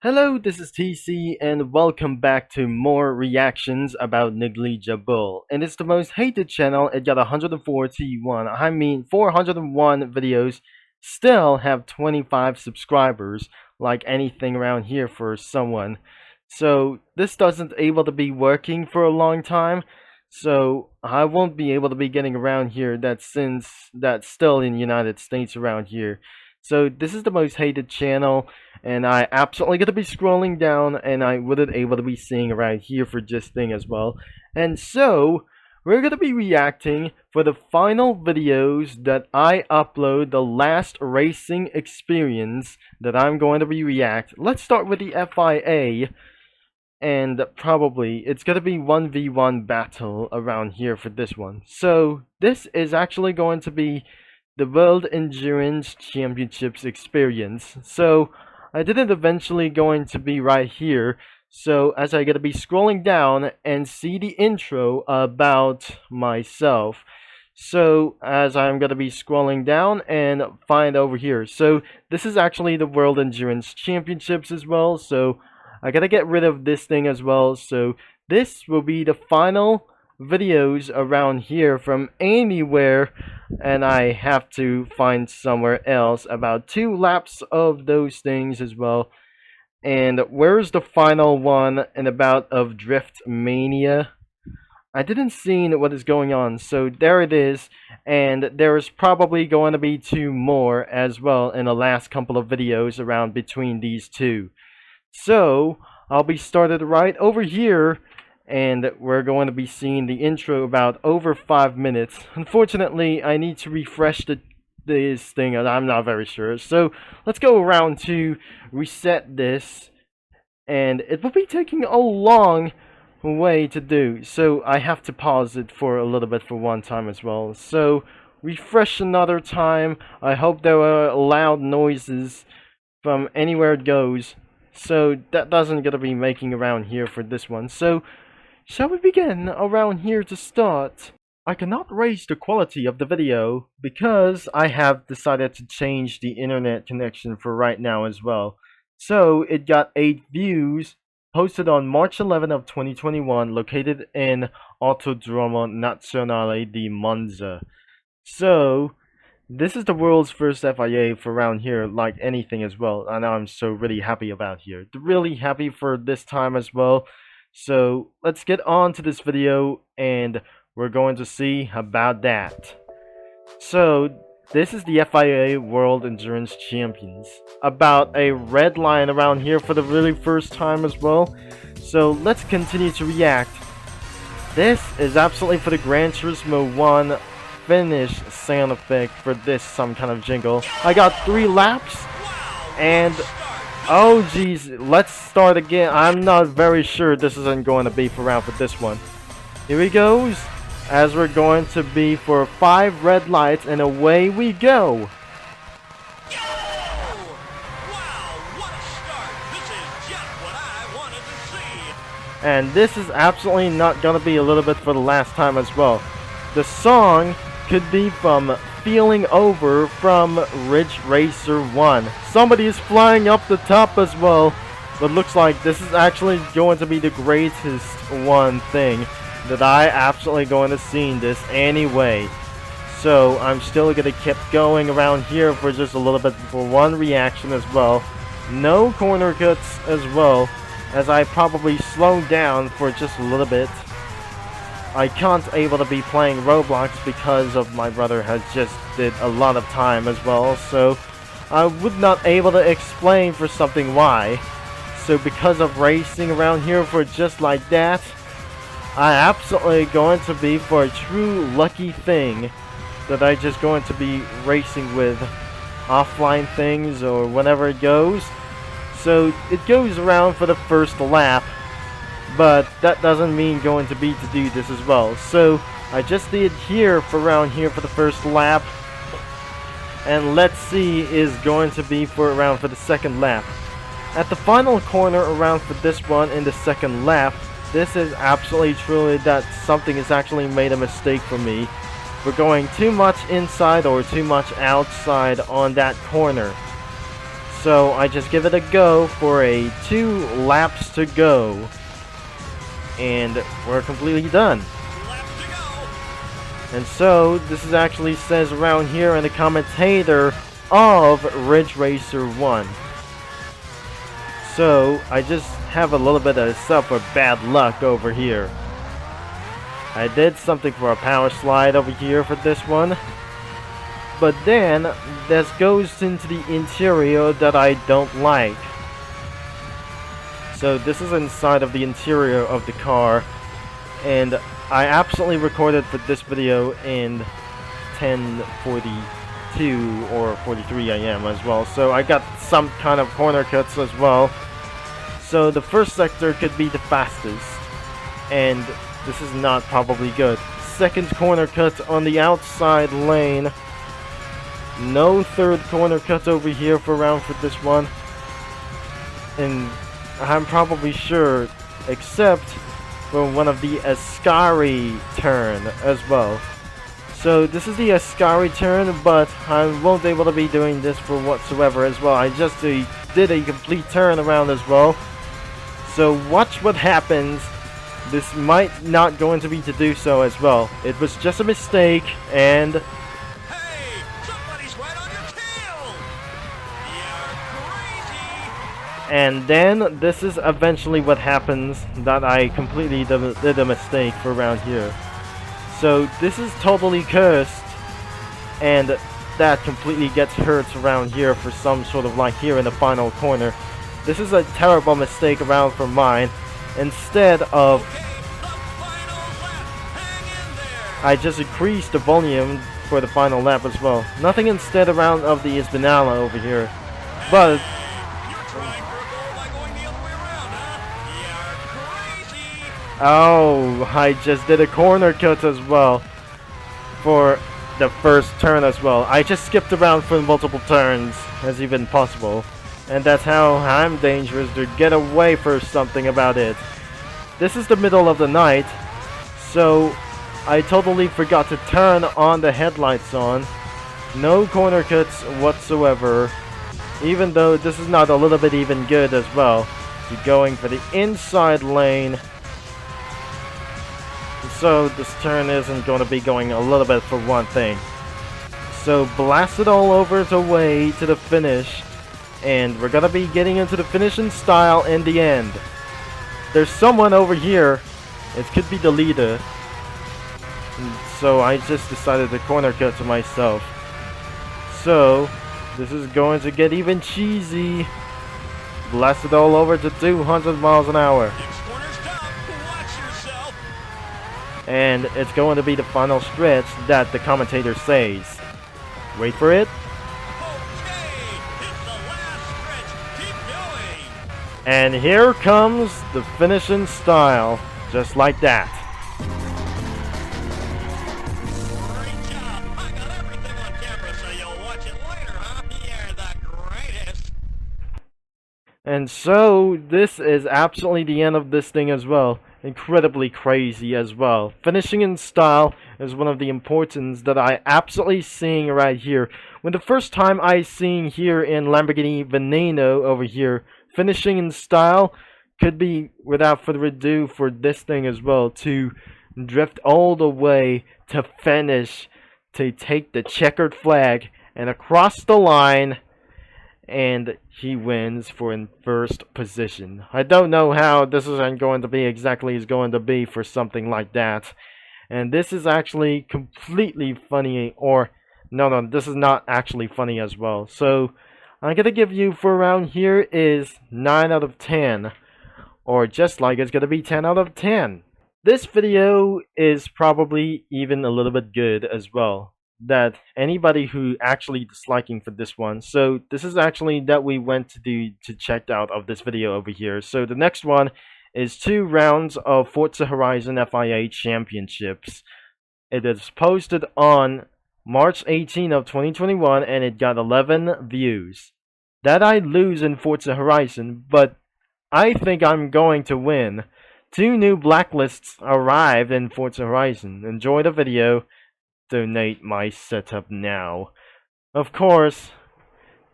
Hello, this is TC, and welcome back to more reactions about Negligible. And it's the most hated channel. It got 401 videos, still have 25 subscribers, like anything around here for someone. So this doesn't able to be working for a long time. So I won't be able to be getting around here since that's still in the United States around here. So this is the most hated channel, and I absolutely gonna be scrolling down, and I wouldn't able to be seeing around here for this thing as well. And so we're gonna be reacting for the final videos that I upload, the last racing experience that I'm going to be react. Let's start with the FIA, and probably it's gonna be 1v1 battle around here for this one. So this is actually going to be the World Endurance Championships experience. So I didn't eventually going to be right here. So as I gotta be scrolling down and see the intro about myself. So as I'm gonna be scrolling down and find over here. So this is actually the World Endurance Championships as well. So I gotta get rid of this thing as well. So this will be the final videos around here from anywhere, and I have to find somewhere else about 2 laps of those things as well. And where's the final one and about of Drift Mania? I didn't see what is going on, so there it is, and there is probably going to be 2 more as well in the last couple of videos around between these 2. So I'll be started right over here, and we're going to be seeing the intro about over 5 minutes. Unfortunately, I need to refresh this thing, and I'm not very sure. So let's go around to reset this, and it will be taking a long way to do. So I have to pause it for a little bit for one time as well. So refresh another time. I hope there are loud noises from anywhere it goes. So that doesn't gonna be making around here for this one. So shall we begin around here to start? I cannot raise the quality of the video because I have decided to change the internet connection for right now as well. So it got 8 views, posted on March 11 of 2021, located in Autodromo Nazionale di Monza. So this is the world's first FIA for around here, like anything as well. I know I'm so really happy about here. Really happy for this time as well. So let's get on to this video, and we're going to see about that. So this is the FIA World Endurance Champions. About a red line around here for the really first time as well. So let's continue to react. This is absolutely for the Gran Turismo 1 finish sound effect for this some kind of jingle. I got 3 laps, and oh geez, let's start again. I'm not very sure this isn't going to be for round for this one. Here he goes, as we're going to be for 5 red lights, and away we go. And this is absolutely not going to be a little bit for the last time as well. The song could be from Feeling Over from Ridge Racer 1. Somebody is flying up the top as well, but looks like this is actually going to be the greatest one thing that I absolutely going to see in this anyway. So I'm still going to keep going around here for just a little bit for one reaction as well. No corner cuts as well, as I probably slowed down for just a little bit. I can't able to be playing Roblox because of my brother has just did a lot of time as well, so I would not able to explain for something why. So because of racing around here for just like that, I absolutely going to be for a true lucky thing that I just going to be racing with offline things or whenever it goes. So it goes around for the first lap, but that doesn't mean going to be to do this as well. So I just did here for around here for the first lap, and let's see is going to be for around for the second lap. At the final corner around for this one in the second lap, this is absolutely truly that something has actually made a mistake for me. We're going too much inside or too much outside on that corner. So I just give it a go for a 2 laps to go. And we're completely done. And so, this is actually says around here in the commentator of Ridge Racer 1. So, I just have a little bit of suffer bad luck over here. I did something for a power slide over here for this one. But then, this goes into the interior that I don't like. So this is inside of the interior of the car, and I absolutely recorded for this video in 10:42 or 43 AM as well, so I got some kind of corner cuts as well. So the first sector could be the fastest, and this is not probably good. Second corner cut on the outside lane. No third corner cut over here for this one. And I'm probably sure, except for one of the Ascari turn as well. So this is the Ascari turn, but I won't be able to be doing this for whatsoever as well. I just did a complete turn around as well. So watch what happens. This might not going to be to do so as well. It was just a mistake, and hey, somebody's right on your tail. You're crazy. And then this is eventually what happens, that I completely did a mistake for around here. So this is totally cursed, and that completely gets hurt around here for some sort of like here in the final corner. This is a terrible mistake around for mine. Instead of, I just increased the volume for the final lap as well. Nothing instead around of the Espinala over here. But oh, I just did a corner cut as well for the first turn as well. I just skipped around for multiple turns as even possible. And that's how I'm dangerous, to get away for something about it. This is the middle of the night, so I totally forgot to turn on the headlights on. No corner cuts whatsoever, even though this is not a little bit even good as well. You're going for the inside lane. So this turn isn't going to be going a little bit for one thing. So blast it all over the way to the finish. And we're going to be getting into the finishing style in the end. There's someone over here. It could be the leader. So I just decided to corner cut to myself. So this is going to get even cheesy. Blast it all over to 200 miles an hour. And it's going to be the final stretch that the commentator says. Wait for it. And here comes the finishing style, just like that. Great job. I got everything on camera, so you'll watch it later, huh? You're the greatest. And so, this is absolutely the end of this thing as well. Incredibly crazy as well. Finishing in style is one of the importance that I absolutely seeing right here. When the first time I seen here in Lamborghini Veneno over here, finishing in style could be, without further ado, for this thing as well, to drift all the way to finish, to take the checkered flag and across the line, and he wins for in first position. I don't know how this isn't going to be exactly is going to be for something like that. And this is actually completely funny, or no, this is not actually funny as well. So I'm gonna give you for around here is 9 out of 10, or just like it's gonna be 10 out of 10. This video is probably even a little bit good as well, that anybody who actually disliking for this one. So this is actually that we went to check out of this video over here. So the next one is 2 rounds of Forza Horizon FIA Championships. It is posted on March 18 of 2021, and it got 11 views. That I lose in Forza Horizon, but I think I'm going to win. 2 new blacklists arrived in Forza Horizon. Enjoy the video. Donate my setup now. Of course,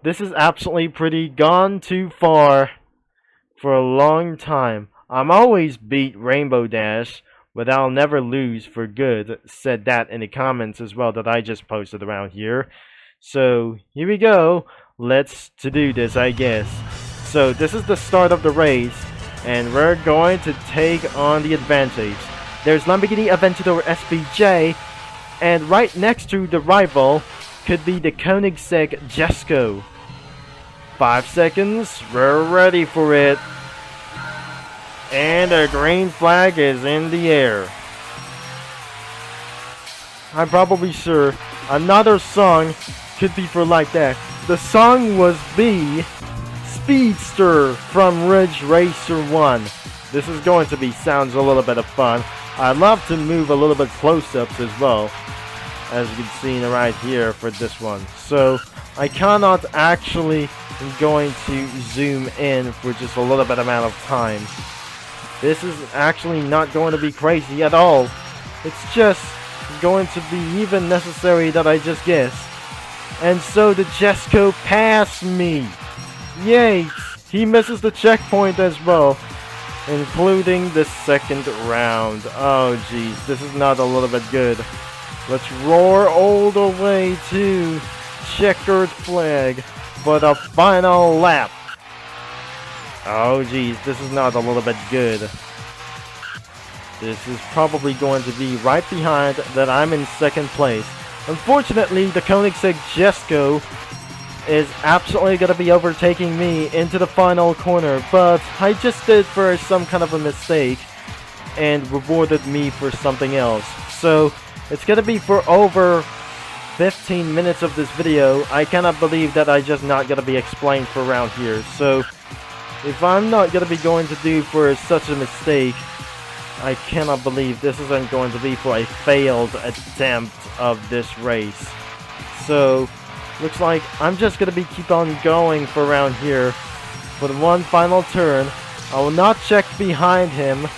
this is absolutely pretty gone too far for a long time. I'm always beat Rainbow Dash, but I'll never lose for good. Said that in the comments as well that I just posted around here. So here we go. Let's do this, I guess. So this is the start of the race, and we're going to take on the advantage. There's Lamborghini Aventador SVJ, and right next to the rival could be the Koenigsegg Jesko. 5 seconds, we're ready for it. And a green flag is in the air. I'm probably sure another song could be for like that. The song was B, Speedster from Ridge Racer 1. This is going to be sounds a little bit of fun. I'd love to move a little bit close-ups as well, as you can see right here for this one. So I cannot actually going to zoom in for just a little bit amount of time. This is actually not going to be crazy at all. It's just going to be even necessary that I just guess. And so the Jesko passed me. Yay! He misses the checkpoint as well, including the second round. Oh jeez, this is not a little bit good. Let's roar all the way to checkered flag for the final lap. Oh geez, this is not a little bit good. This is probably going to be right behind that I'm in second place. Unfortunately, the Koenigsegg Jesko is absolutely going to be overtaking me into the final corner, but I just did for some kind of a mistake and rewarded me for something else. So it's going to be for over 15 minutes of this video. I cannot believe that I just not going to be explained for around here. So if I'm not going to be going to do for such a mistake, I cannot believe this isn't going to be for a failed attempt of this race. So looks like I'm just going to be keep on going for around here for the one final turn. I will not check behind him,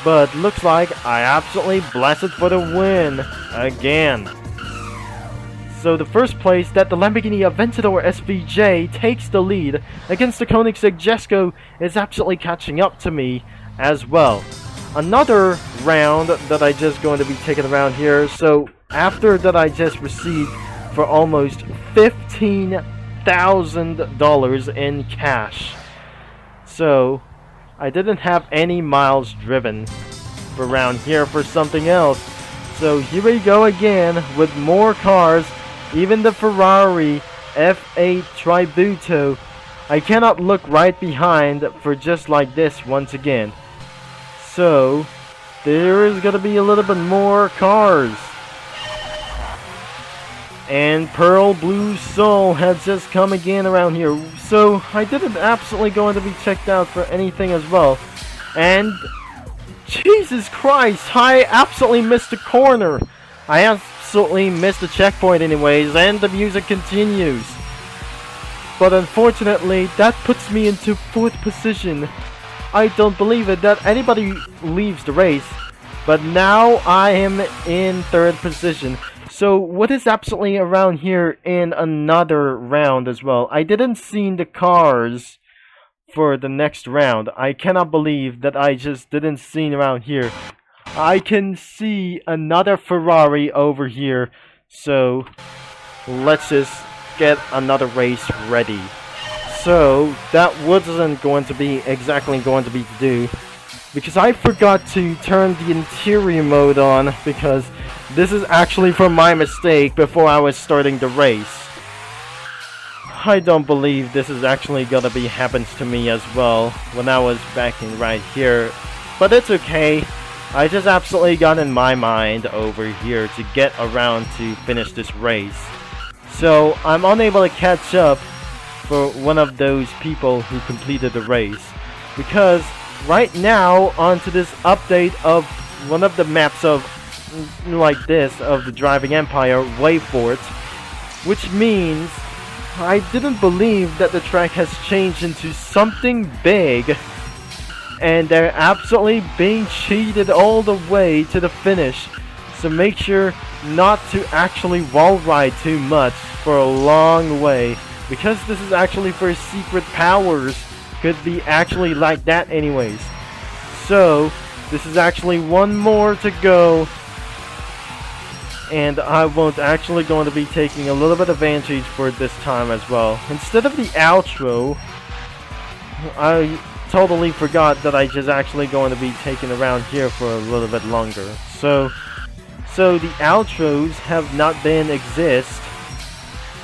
but looks like I absolutely blasted for the win again. So the first place that the Lamborghini Aventador SVJ takes the lead against the Koenigsegg Jesko is absolutely catching up to me as well. Another round that I just going to be taking around here. So after that I just received for almost $15,000 in cash. So I didn't have any miles driven for around here for something else. So here we go again with more cars. Even the Ferrari F8 Tributo. I cannot look right behind for just like this once again. So there is gonna be a little bit more cars. And Pearl Blue Soul has just come again around here. So I didn't absolutely going to be checked out for anything as well. And Jesus Christ, I absolutely missed the corner. I absolutely missed the checkpoint anyways, and the music continues. But unfortunately, that puts me into 4th position. I don't believe it that anybody leaves the race. But now I am in 3rd position. So what is absolutely around here in another round as well? I didn't see the cars for the next round. I cannot believe that I just didn't see around here. I can see another Ferrari over here. So let's just get another race ready. So that wasn't going to be exactly going to be to do, because I forgot to turn the interior mode on, because this is actually from my mistake before I was starting the race. I don't believe this is actually gonna be happens to me as well when I was backing right here, but it's okay. I just absolutely got in my mind over here to get around to finish this race. So I'm unable to catch up for one of those people who completed the race, because right now onto this update of one of the maps of like this of the Driving Empire Wayfort, which means I didn't believe that the track has changed into something big, and they're absolutely being cheated all the way to the finish. So make sure not to actually wall ride too much for a long way. because this is actually for secret powers, could be actually like that anyways. So this is actually one more to go, and I won't actually going to be taking a little bit of advantage for it this time as well. Instead of the outro, I totally forgot that I just actually going to be taking around here for a little bit longer. So the outros have not been exist,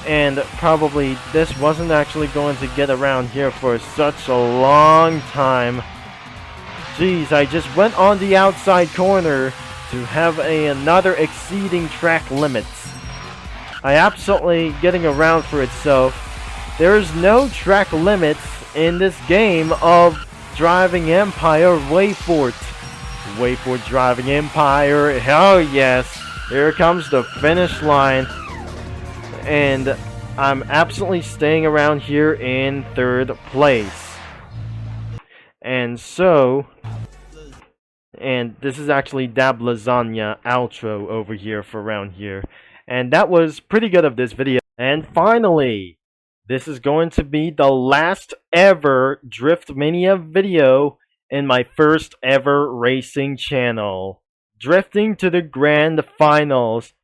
and probably this wasn't actually going to get around here for such a long time. Jeez, I just went on the outside corner to have another exceeding track limits. I absolutely getting around for itself. There is no track limits in this game of Driving Empire Wayfort. Wayfort Driving Empire. Oh yes, here comes the finish line. And I'm absolutely staying around here in 3rd place. And this is actually Dab Lasagna outro over here for around here. And that was pretty good of this video. And finally, this is going to be the last ever Drift Mania video in my first ever racing channel. Drifting to the Grand Finals.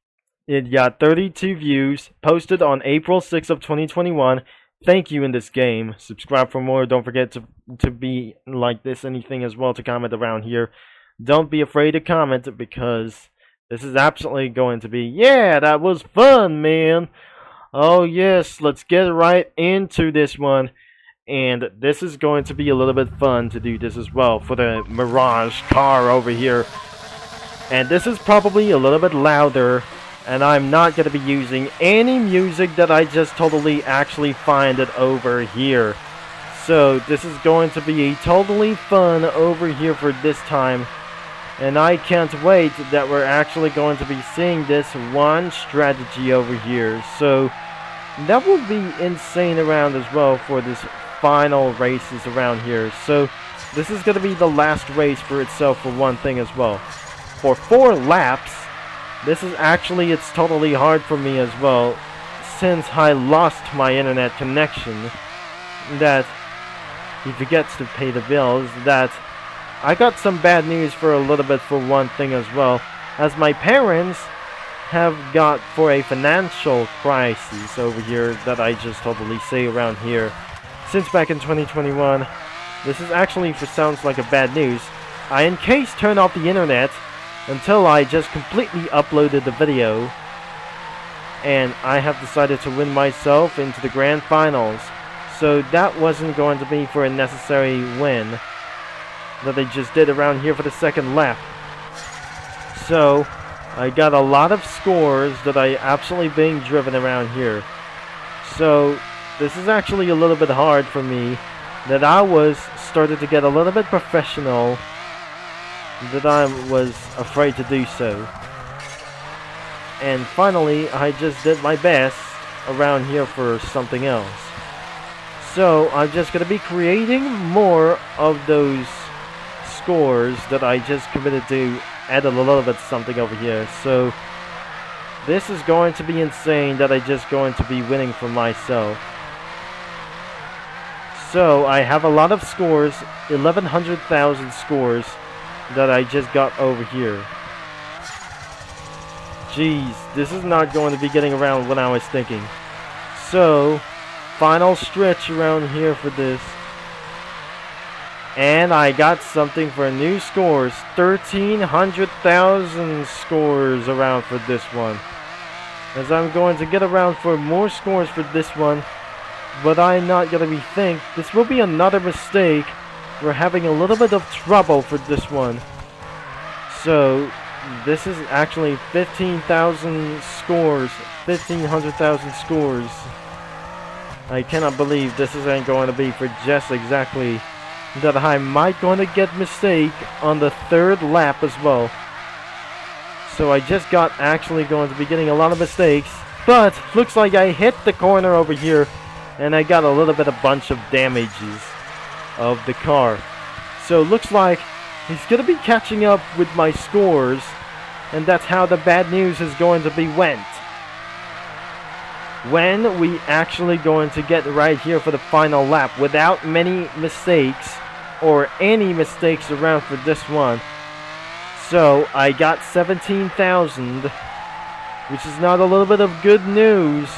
It got 32 views, posted on April 6th of 2021. Thank you in this game. Subscribe for more. Don't forget to be like this anything as well, to comment around here. Don't be afraid to comment, because this is absolutely going to be, yeah, that was fun, man. Oh yes, let's get right into this one. And this is going to be a little bit fun to do this as well for the Mirage car over here. And this is probably a little bit louder, and I'm not going to be using any music that I just totally actually find it over here. So this is going to be totally fun over here for this time. And I can't wait that we're actually going to be seeing this one strategy over here. So that will be insane around as well for this final races around here. So this is going to be the last race for itself for one thing as well. For 4 laps, this is actually, it's totally hard for me as well, since I lost my internet connection, that he forgets to pay the bills, that I got some bad news for a little bit for one thing as well, as my parents have got for a financial crisis over here that I just totally say around here. Since back in 2021, this is actually, for sounds like a bad news, I in case turned off the internet until I just completely uploaded the video, and I have decided to win myself into the Grand Finals. So that wasn't going to be for a necessary win that they just did around here for the 2nd lap. So I got a lot of scores that I absolutely being driven around here. So this is actually a little bit hard for me, that I was started to get a little bit professional, that I was afraid to do so. And finally, I just did my best around here for something else. So I'm just going to be creating more of those scores that I just committed to add a little bit something over here. So this is going to be insane that I just going to be winning for myself. So I have a lot of scores, 1100,000 scores that I just got over here. Jeez, this is not going to be getting around what I was thinking. So final stretch around here for this. And I got something for new scores. 1,300,000 scores around for this one. As I'm going to get around for more scores for this one. But I'm not going to be think. This will be another mistake. We're having a little bit of trouble for this one. So this is actually 15,000 scores. 1,500,000 scores. I cannot believe this isn't going to be for just exactly that I might going to get mistake on the 3rd lap as well. So I just got actually going to be getting a lot of mistakes, but looks like I hit the corner over here and I got a little bit of bunch of damages of the car. So looks like he's gonna be catching up with my scores, and that's how the bad news is going to be went. when we actually going to get right here for the final lap without many mistakes or any mistakes around for this one. So I got 17,000, which is not a little bit of good news.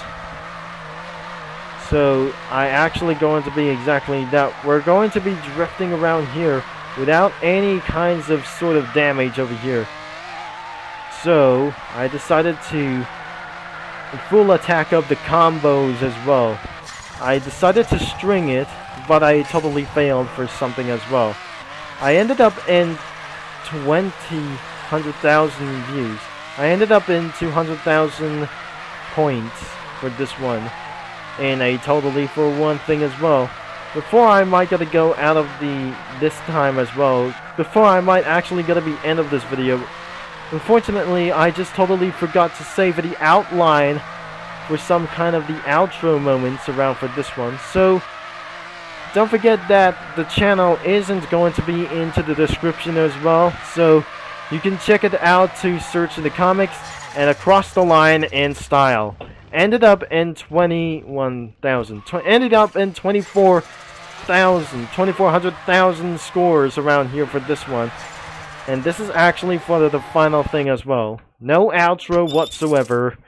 So I actually going to be exactly that. We're going to be drifting around here without any kinds of sort of damage over here. So I decided to full attack of the combos as well. I decided to string it, but I totally failed for something as well. I ended up in 100,000 views. I ended up in 200,000 points for this one. And I totally for one thing as well. Before I might gotta go out of this time as well, before I might actually gotta be end of this video, unfortunately I just totally forgot to save the outline for some kind of the outro moments around for this one. So don't forget that the channel isn't going to be into the description as well, so you can check it out to search in the comics and Across the Line in Style. Ended up in 21,000. Ended up in 2,400,000 scores around here for this one. And this is actually for the final thing as well. No outro whatsoever.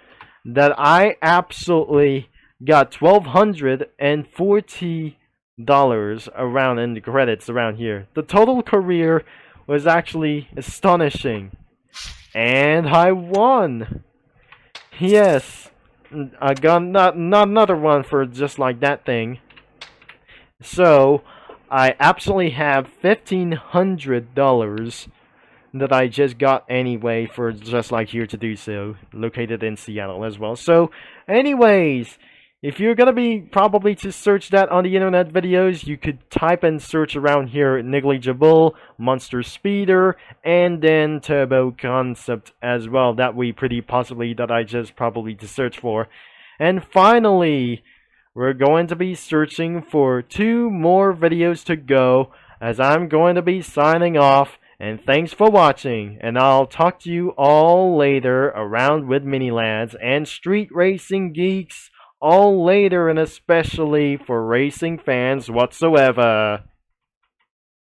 That I absolutely got $1,240 around in the credits around here. The total career was actually astonishing. And I won! Yes, I got not another one for just like that thing. So, I absolutely have $1,500 that I just got anyway for just like here to do so, located in Seattle as well. So anyways, if you're gonna be probably to search that on the internet videos, you could type and search around here Negligible, Monster Speeder, and then Turbo Concept as well. That we pretty possibly that I just probably to search for. And finally, we're going to be searching for 2 more videos to go as I'm going to be signing off. And thanks for watching, and I'll talk to you all later around with Mini Lads and Street Racing Geeks all later, and especially for racing fans whatsoever.